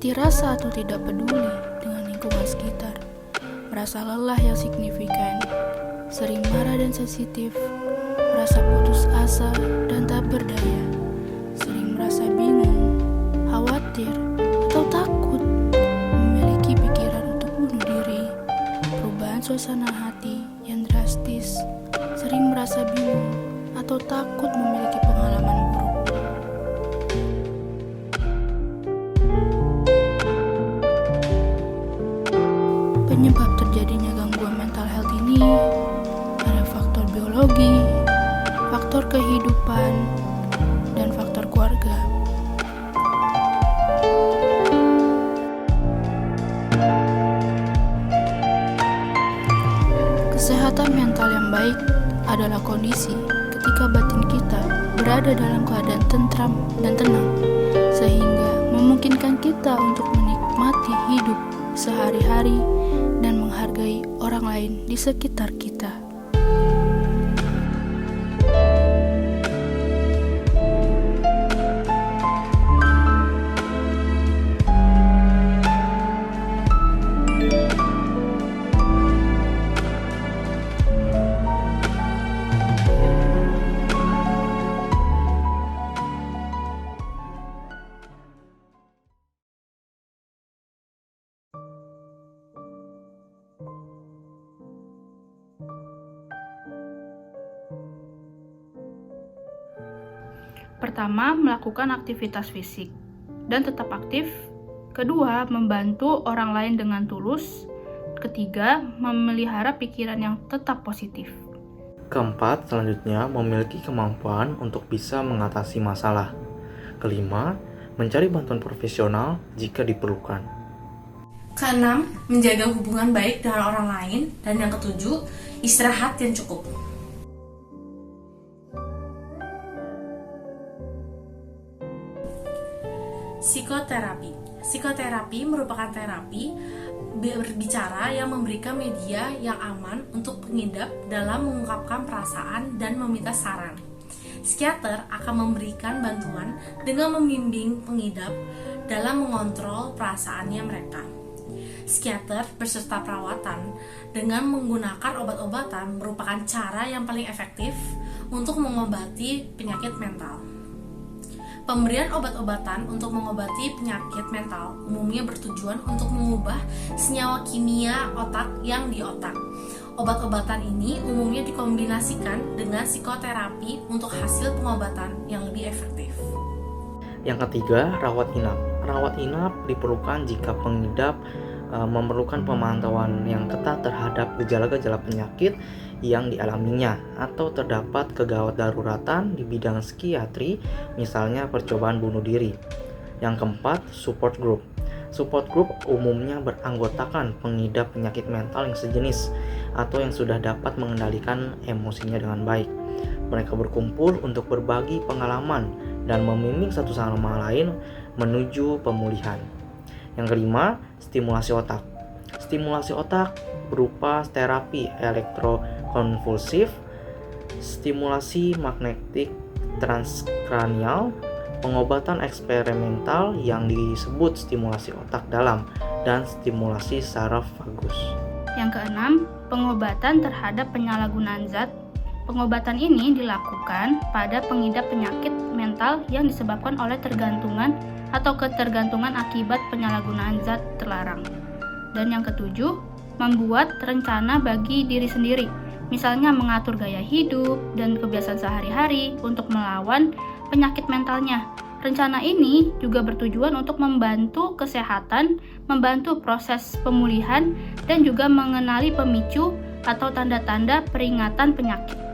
Mati rasa atau tidak peduli dengan lingkungan sekitar. Merasa lelah yang signifikan, sering marah dan sensitif, merasa putus asa dan tak berdaya, sering merasa bingung, khawatir, atau takut, memiliki pikiran untuk bunuh diri, perubahan suasana hati yang drastis, sering merasa bingung atau takut memiliki pengalaman buruk. Penyebab terjadinya gangguan mental health ini ada faktor biologi, faktor kehidupan, dan faktor keluarga. Kesehatan mental yang baik adalah kondisi ketika batin kita berada dalam keadaan tentram dan tenang, sehingga memungkinkan kita untuk menikmati hidup sehari-hari dan menghargai orang lain di sekitar kita. Pertama, melakukan aktivitas fisik dan tetap aktif. Kedua, membantu orang lain dengan tulus. Ketiga, memelihara pikiran yang tetap positif. Keempat, selanjutnya memiliki kemampuan untuk bisa mengatasi masalah. Kelima, mencari bantuan profesional jika diperlukan. Keenam, menjaga hubungan baik dengan orang lain. Dan yang ketujuh, istirahat yang cukup. Psikoterapi. Psikoterapi merupakan terapi berbicara yang memberikan media yang aman untuk pengidap dalam mengungkapkan perasaan dan meminta saran. Psikiater akan memberikan bantuan dengan membimbing pengidap dalam mengontrol perasaannya mereka. Psikiater beserta perawatan dengan menggunakan obat-obatan merupakan cara yang paling efektif untuk mengobati penyakit mental. Pemberian obat-obatan untuk mengobati penyakit mental umumnya bertujuan untuk mengubah senyawa kimia otak yang di otak. Obat-obatan ini umumnya dikombinasikan dengan psikoterapi untuk hasil pengobatan yang lebih efektif. Yang ketiga, rawat inap. Rawat inap diperlukan jika pengidap memerlukan pemantauan yang ketat terhadap gejala-gejala penyakit yang dialaminya atau terdapat kegawat daruratan di bidang psikiatri, misalnya percobaan bunuh diri. Yang keempat, support group. Support group umumnya beranggotakan pengidap penyakit mental yang sejenis atau yang sudah dapat mengendalikan emosinya dengan baik. Mereka berkumpul untuk berbagi pengalaman dan membimbing satu sama lain menuju pemulihan. Yang kelima, stimulasi otak. Stimulasi otak berupa terapi elektrokonvulsif, stimulasi magnetik transkranial, pengobatan eksperimental yang disebut stimulasi otak dalam, dan stimulasi saraf vagus. Yang keenam, pengobatan terhadap penyalahgunaan zat. Pengobatan ini dilakukan pada pengidap penyakit mental yang disebabkan oleh tergantungan atau ketergantungan akibat penyalahgunaan zat terlarang. Dan yang ketujuh, membuat rencana bagi diri sendiri, misalnya mengatur gaya hidup dan kebiasaan sehari-hari untuk melawan penyakit mentalnya. Rencana ini juga bertujuan untuk membantu kesehatan, membantu proses pemulihan, dan juga mengenali pemicu atau tanda-tanda peringatan penyakit.